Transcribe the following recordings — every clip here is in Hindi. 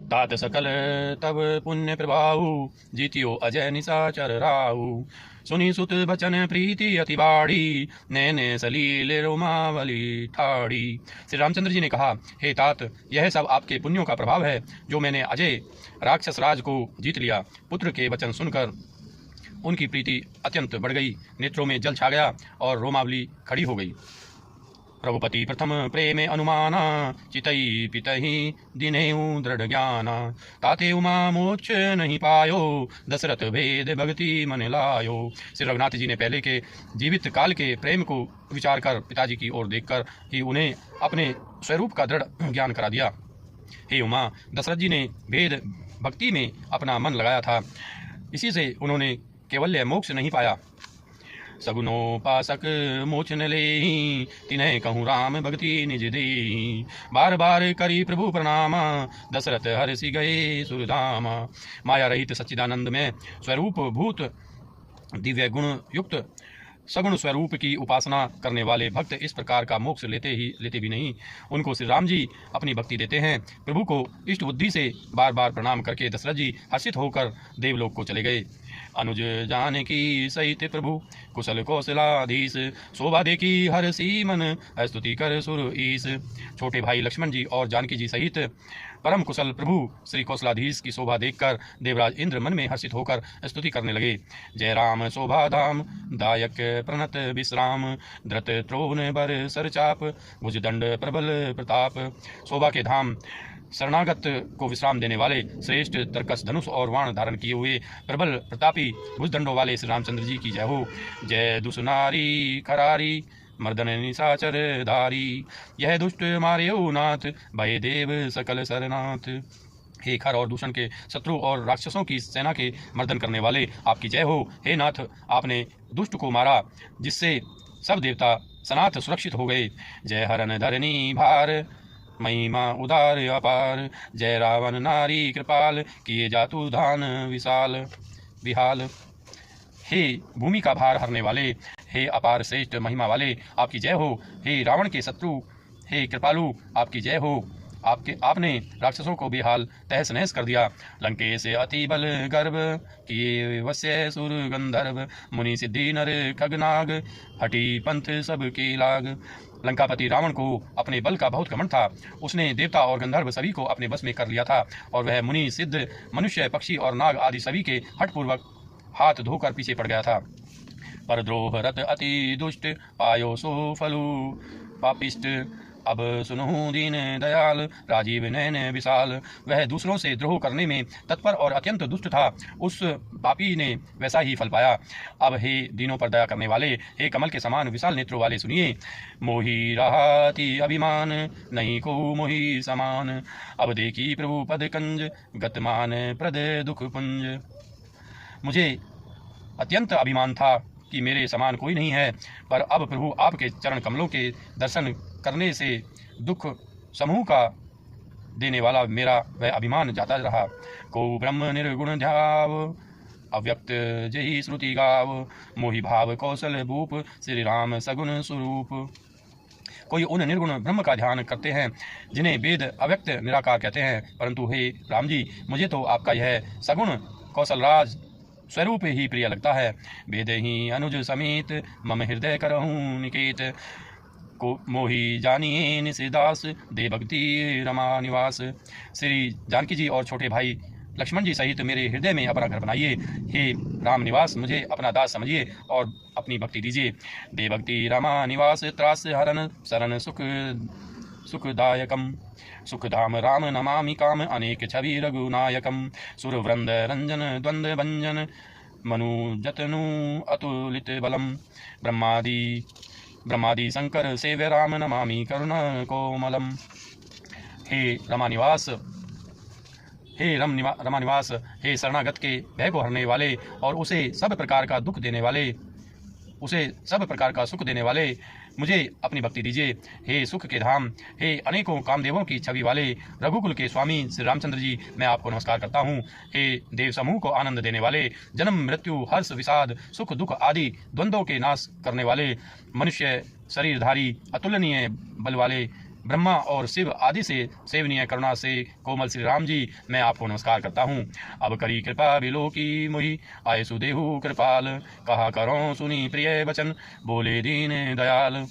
तात सकल तब पुण्य प्रभाऊ, जीतियो अजय निशाचर राहु। सुनी सुत बचन प्रीति अति बाड़ी, नैने सलील रोमावली ठाड़ी। श्री रामचंद्र जी ने कहा, हे तात, यह सब आपके पुण्यों का प्रभाव है जो मैंने अजय राक्षस राज को जीत लिया। पुत्र के वचन सुनकर उनकी प्रीति अत्यंत बढ़ गई, नेत्रों में जल छा गया और रोमावली खड़ी हो गई। रघुपति प्रथम प्रेमे अनुमाना, चितई पितहि दिनेऊ दृढ़ ज्ञाना। ताते उमा मोक्ष नहीं पायो, दशरथ भेद भक्ति मन लायो। श्री रघुनाथ जी ने पहले के जीवित काल के प्रेम को विचार कर पिताजी की ओर देखकर ही उन्हें अपने स्वरूप का दृढ़ ज्ञान करा दिया। हे उमा, दशरथ जी ने भेद भक्ति में अपना मन लगाया था, इसी से उन्होंने केवल्य मोक्ष नहीं पाया। सगुनोपासक मोचन लेहि, तिन्ह कहूँ राम भक्ति निज देहि। बार बार करी प्रभु प्रणामा, दशरथ हर्षि गए सुरधामा। माया रहित सच्चिदानंद में स्वरूप भूत दिव्य गुण युक्त सगुण स्वरूप की उपासना करने वाले भक्त इस प्रकार का मोक्ष लेते भी नहीं। उनको श्री राम जी अपनी भक्ति देते हैं। प्रभु को इष्ट बुद्धि से बार बार प्रणाम करके दशरथ जी हर्षित होकर देवलोक को चले गए। अनुज जानकी सहित प्रभु कुशल कौशलाधीश, शोभा देखी हर्षि मन स्तुति कर सुर ईश। छोटे भाई लक्ष्मण जी और जानकी जी सहित परम कुशल प्रभु श्री कौशलाधीश की शोभा देखकर देवराज इंद्र मन में हर्षित होकर स्तुति करने लगे। जय राम शोभा धाम, दायक प्रणत विश्राम। धृत त्रोण बर सरचाप, भुजदंड प्रबल प्रताप। शोभा के धाम, शरणागत को विश्राम देने वाले, श्रेष्ठ तरकस धनुष और वाण धारण किए हुए प्रबल प्रतापी भुजदंडों वाले श्री रामचंद्र जी की जय हो। जय दुसुनारी खरारी, मर्दन निशाचर धारी। यह दुष्ट मार्यो नाथ, भय देव सकल सरनाथ। हे खर और दूषण के शत्रु और राक्षसों की सेना के मर्दन करने वाले, आपकी जय हो। हे नाथ, आपने दुष्ट को मारा, जिससे सब देवता सनाथ सुरक्षित हो गए। जय हरन धरनी भार, महिमा उदार अपार। जय रावण नारी कृपाल, किए जातु धान विशाल विहाल। हे भूमि का भार हरने वाले, हे अपार श्रेष्ठ महिमा वाले, आपकी जय हो। हे रावण के शत्रु, हे कृपालु, आपकी जय हो। आपने राक्षसों को बेहाल तहस नहस कर दिया। लंकेश अति बल गर्भ, किए वश्य सुर गंधर्व। मुनि सिद्धि नर खगनाग, हटी पंथ सब के लाग। लंकापति रावण को अपने बल का बहुत घमंड था। उसने देवता और गंधर्व सभी को अपने बस में कर लिया था और वह मुनि सिद्ध मनुष्य पक्षी और नाग आदि सभी के हठपूर्वक हाथ धोकर पीछे पड़ गया था। पर द्रोह रत अति दुष्ट, पायो सो फलु पापिष्ट। अब सुनहु दीन दयाल, राजीव नयन विशाल। वह दूसरों से द्रोह करने में तत्पर और अत्यंत दुष्ट था, उस पापी ने वैसा ही फल पाया। अब हे दीनों पर दया करने वाले, हे कमल के समान विशाल नेत्रों वाले, सुनिए। मोहि राहति अभिमान, नहीं को मोहि समान। अब देखी प्रभु पद कंज, गतमान प्रद दुख पुंज। मुझे अत्यंत अभिमान था कि मेरे समान कोई नहीं है, पर अब प्रभु आपके चरण कमलों के दर्शन करने से दुख समूह का देने वाला मेरा वह अभिमान जाता रहा। को ब्रह्म निर्गुण ध्याव, अव्यक्त जही श्रुति गाव। मोहि भाव कौशल भूप, श्री राम सगुण स्वरूप। कोई उन निर्गुण ब्रह्म का ध्यान करते हैं जिन्हें वेद अव्यक्त निराकार कहते हैं, परंतु हे राम जी, मुझे तो आपका यह सगुण कौशल राज स्वरूप ही प्रिय लगता है। वेद ही अनुज समेत, मम हृदय करहूँ निकेत। को मोहि जानिए निशिदास, दे भक्ति रमा निवास। श्री जानकी जी और छोटे भाई लक्ष्मण जी सहित मेरे हृदय में अपना घर बनाइए। हे राम निवास, मुझे अपना दास समझिए और अपनी भक्ति दीजिए। दे भक्ति रमा निवास, त्रास हरन शरण सुखदायकम। सुखधाम राम नमामि काम, अनेक छवि रघुनायकम। सुरवृंद रंजन द्वंद्व भंजन, मनु जतनु अतुलित बलम। ब्रह्मादि शंकर सेव्य राम, नमामि करुण कोमलम। हे रमानिवास, हे रमानिवास, हे शरणागत के भय को हरने वाले और उसे सब प्रकार का दुख देने वाले, उसे सब प्रकार का सुख देने वाले, मुझे अपनी भक्ति दीजिए। हे सुख के धाम, हे अनेकों कामदेवों की छवि वाले रघुकुल के स्वामी श्री रामचंद्र जी, मैं आपको नमस्कार करता हूँ। हे देव समूह को आनंद देने वाले, जन्म मृत्यु हर्ष विषाद सुख दुख आदि द्वंद्वों के नाश करने वाले, मनुष्य शरीरधारी अतुलनीय बल वाले, ब्रह्मा और शिव आदि से सेवनीय करुणा से कोमल श्री राम जी, मैं आपको नमस्कार करता हूँ। अब करी कृपा बिलो की मुहि, आए सुदेहु कृपाल, कहा करो सुनी प्रिय वचन, बोले दीन दयाल।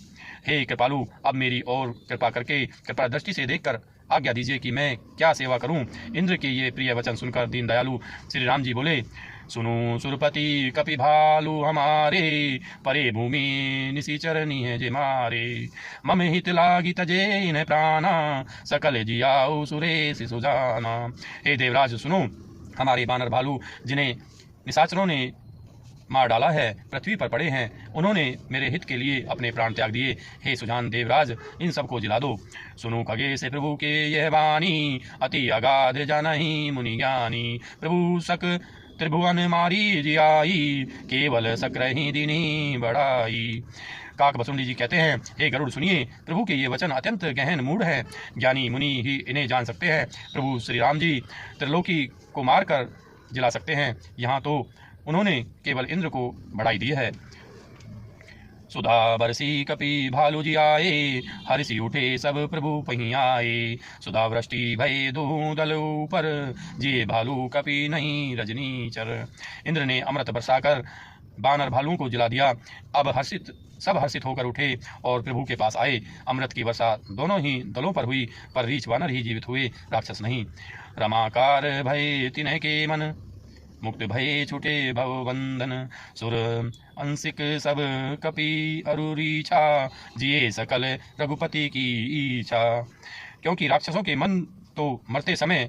हे कृपालु, अब मेरी ओर कृपा करके कृपा दृष्टि से देखकर आज्ञा दीजिए कि मैं क्या सेवा करूं। इंद्र के ये प्रिय वचन सुनकर दीन दयालु श्री राम जी बोले, सुनो सुरपति कपि भालु हमारे, परे भूमि निशिचर निह जे मारे, मम हित लागी तजे इन्ह प्राणा, सकल जियाऊ सुरेश सुजाना। हे देवराज सुनो, हमारे बानर भालू जिन्हें निशाचरों ने मार डाला है पृथ्वी पर पड़े हैं, उन्होंने मेरे हित के लिए अपने प्राण त्याग दिए। हे सुजान देवराज, इन सबको जिला दो। सुनो खगे से प्रभु के यह वाणी, अति अगाध जानहि मुनि ज्ञानी, प्रभु सक त्रिभुवन मारी जियाई, केवल सक्रही दीनी बढ़ाई। काक बसुंडी जी कहते हैं, हे गरुड़ सुनिए, प्रभु के ये वचन अत्यंत गहन मूढ़ है, ज्ञानी मुनि ही इन्हें जान सकते हैं। प्रभु श्री राम जी त्रिलोकी को मारकर जिला सकते हैं, यहाँ तो उन्होंने केवल इंद्र को बढ़ाई दी है। सुधा बरसी कपि भालू जी आए, हर्षि उठे सब प्रभु पही आए, सुधा वृष्टि भय दो दल ऊपर, जिए भालू कपि नहीं रजनीचर। इंद्र ने अमृत बरसाकर बानर भालुओं को जिला दिया। अब सब हर्षित होकर उठे और प्रभु के पास आए। अमृत की वर्षा दोनों ही दलों पर हुई, पर रीछ बानर ही जीवित हुए, राक्षस नहीं। रमाकार भय तिन्ह के मन, मुक्त भय छुटे भव बंधन, सुर अंशिक सब कपि अरुरीछा, जिए सकल रघुपति की इच्छा। क्योंकि राक्षसों के मन तो मरते समय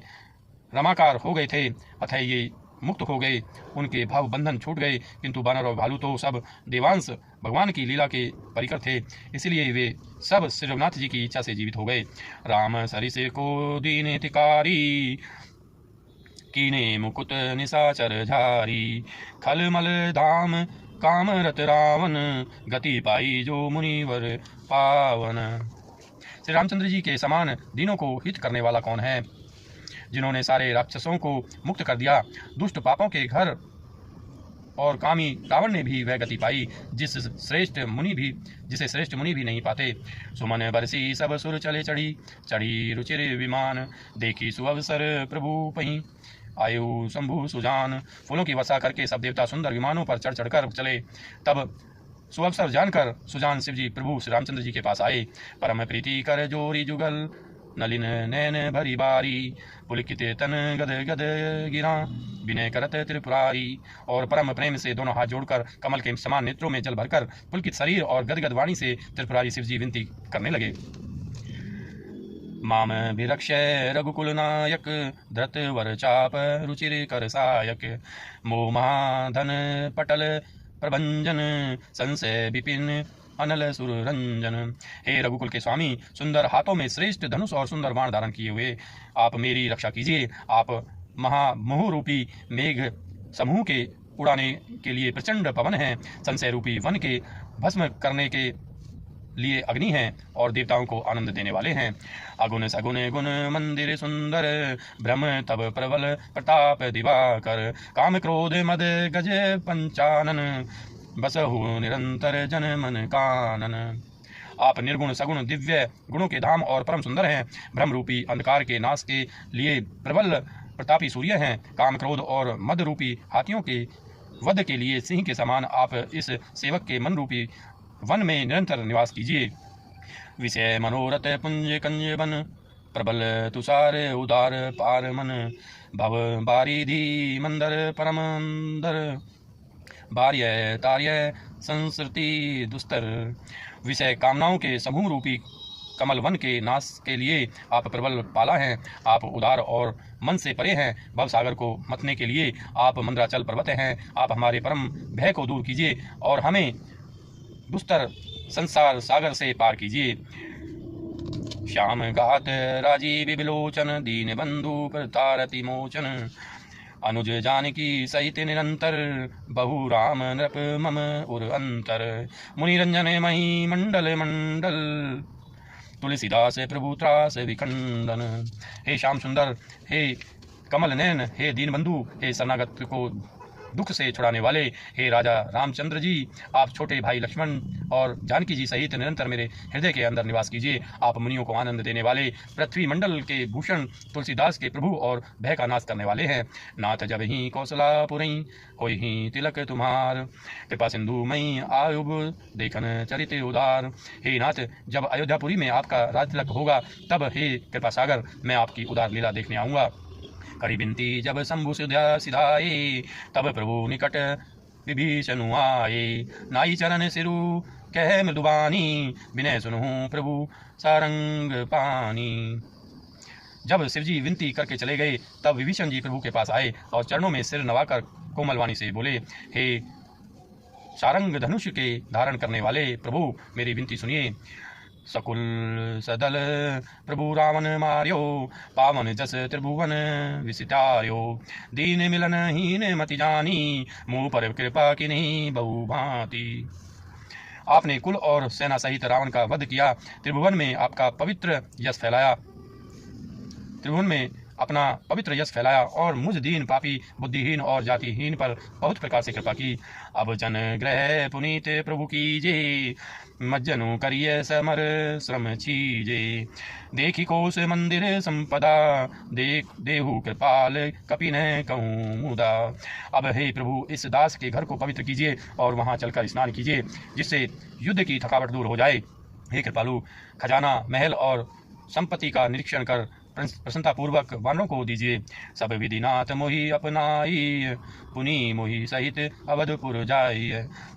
रमाकार हो गए थे, अतः ये मुक्त हो गए, उनके भाव बंधन छूट गए, किंतु बानर और भालू तो सब देवांश भगवान की लीला के परिकर थे, इसलिए वे सब श्री रघुनाथ जी की इच्छा से जीवित हो गए। राम सरिसे को दीन हितकारी, कीने मुकुट निशाचर झारी, खलमल धाम काम रत रावण, गति पाई जो मुनिवर पावन। श्री रामचंद्र जी के समान दीनों को हित करने वाला कौन है, जिन्होंने सारे राक्षसों को मुक्त कर दिया। दुष्ट पापों के घर और कामी रावण ने भी वह गति पाई जिसे श्रेष्ठ मुनि भी नहीं पाते। सुमन बरसी सब सुर चले चढ़ी, चढ़ी रुचिर विमान, देखी सुअवसर प्रभु पही, आयु शंभु सुजान। फूलों की वर्षा करके सब देवता सुंदर विमानों पर चढ़ चढ़कर चले। तब सुअवसर जानकर सुजान शिव जी प्रभु श्री रामचंद्र जी के पास आए। परम प्रीति कर जोरी जुगल, नलिन नैन भरी बारी, पुलकित तन गद गद गिरा, विनय करत त्रिपुरारी। और परम प्रेम से दोनों हाथ जोड़कर कमल के समान नेत्रों में जल भरकर पुलकित शरीर और गदगद वाणी से त्रिपुरारी शिव जी विनती करने लगे। माम विरक्षय रघुकुल नायक, धृत वर चाप रुचिर कर सायक, मोह महाधन पटल प्रभंजन, संशय विपिन अनल सुर रंजन। हे रघुकुल के स्वामी, सुंदर हाथों में श्रेष्ठ धनुष और सुंदर बाण धारण किए हुए आप मेरी रक्षा कीजिए। आप महामोह रूपी मेघ समूह के उड़ाने के लिए प्रचंड पवन हैं, संशय रूपी वन के भस्म करने के लिए अग्नि हैं और देवताओं को आनंद देने वाले हैं। अगुण सगुण गुण मंदिर सुंदर, ब्रह्म तब प्रबल प्रताप दिवाकर, काम क्रोध मद गज पंचानन, बसहु निरंतर जन मन कानन। आप निर्गुण सगुण दिव्य गुणों के धाम और परम सुंदर हैं। ब्रह्म रूपी अंधकार के नाश के लिए प्रबल प्रतापी सूर्य हैं। काम क्रोध और मद रूपी हाथियों के वध के लिए सिंह के समान आप इस सेवक के मन रूपी वन में निरंतर निवास कीजिए। विषय मनोरथ पुंज कंज बन, प्रबल तुषार उदार पार मन, भव बारिधि मंदर परम अंदर, बार्य तार्य संस्कृति दुस्तर। विषय कामनाओं के समूह रूपी कमल वन के नाश के लिए आप प्रबल पाला हैं। आप उदार और मन से परे हैं। भव सागर को मथने के लिए आप मंदराचल पर्वत हैं। आप हमारे परम भय को दूर कीजिए और हमें दुस्तर संसार सागर से पार कीजिए। श्याम गात राजीव विलोचन, दीन बंधु प्रतारति मोचन, अनुज जानकी सहित निरंतर, बहु राम नृप मम उर अंतर, मुनिरंजन मही मंडल मंडल, तुलसीदास प्रभु त्रास विखंडन। हे श्याम सुंदर, हे कमल नयन, हे दीन बंधु, हे शरणागत को दुख से छुड़ाने वाले हे राजा रामचंद्र जी, आप छोटे भाई लक्ष्मण और जानकी जी सहित निरंतर मेरे हृदय के अंदर निवास कीजिए। आप मुनियों को आनंद देने वाले, पृथ्वी मंडल के भूषण, तुलसीदास के प्रभु और भय का नाश करने वाले हैं। नाथ जब ही कौशलापुरई होई ही तिलक तुम्हार, कृपा सिंधु मई आयुब देखन चरित उदार। हे नाथ, जब अयोध्यापुरी में आपका राज तिलक होगा तब हे कृपा सागर मैं आपकी उदार लीला देखने आऊँगा। करी बिनती जब शंभु सिधाए, तब प्रभु निकट विभीषण आए। नाई चरण सिरु कह मृदुबानी, विनय सुनहु प्रभु सारंग पानी। जब शिवजी विनती करके चले गए तब विभीषण जी प्रभु के पास आए और चरणों में सिर नवाकर कोमल वाणी से बोले, हे सारंग धनुष के धारण करने वाले प्रभु, मेरी विनती सुनिए। सकुल सदल प्रभु रावण मार्यो, पावन जस त्रिभुवन विसितार्यो। दीन मिलन हीन मति जानी, मुँह पर कृपा किन्हीं बहु भांति। आपने कुल और सेना सहित रावण का वध किया, त्रिभुवन में आपका पवित्र यश फैलाया, त्रिभुवन में अपना पवित्र यश फैलाया और मुझ दीन पापी बुद्धिहीन और जातिहीन पर बहुत प्रकार से कृपा की। अब जन ग्रह पुनीत प्रभु कीजे, मज्जनु करिय समर श्रम छीजे। देखी कोश मंदिर संपदा, देहु कृपाल कपि न कहूँ मुदा। अब हे प्रभु, इस दास के घर को पवित्र कीजिए और वहाँ चलकर स्नान कीजिए, जिससे युद्ध की थकावट दूर हो जाए। हे कृपालु, खजाना, महल और संपत्ति का निरीक्षण कर प्रसन्नतापूर्वक वानरों को दीजिए। सब विधिनाथ मोहि अपनाई, पुनि मोहि सहित अवधपुर जाई।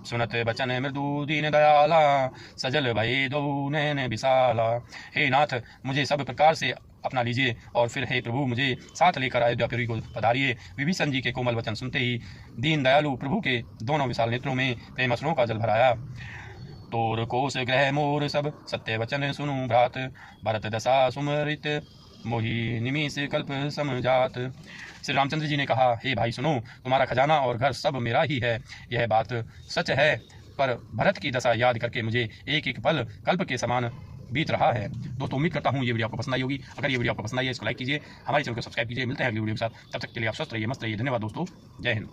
सुनत बचन मृदु दीन दयाला, सजल भये दो नैन विशाला। हे नाथ, मुझे सब प्रकार से अपना लीजिए और फिर हे प्रभु, मुझे साथ लेकर अयोध्यापुरी को पधारिए। विभीषण जी के कोमल वचन सुनते ही दीन दयालु प्रभु के दोनों विशाल नेत्रों में प्रेम अश्रुओं का जल भराया। तोर कोश ग्रह मोर सब सत्य वचन सुनु भ्रात, भरत दशा सुमरित मोहि निमिष कल्प समझात। श्री रामचंद्र जी ने कहा, हे भाई सुनो, तुम्हारा खजाना और घर सब मेरा ही है। यह बात सच है, पर भरत की दशा याद करके मुझे एक एक पल कल्प के समान बीत रहा है। दोस्तों, उम्मीद करता हूँ ये वीडियो आपको पसंद आई होगी। अगर ये वीडियो आपको पसंद आई है इसको लाइक कीजिए, हमारे चैनल को सब्सक्राइब कीजिए। मिलते हैं अगली वीडियो के साथ, तब तक के लिए आप स्वस्थ रहिए, मस्त रहिए। धन्यवाद दोस्तों, जय हिंद।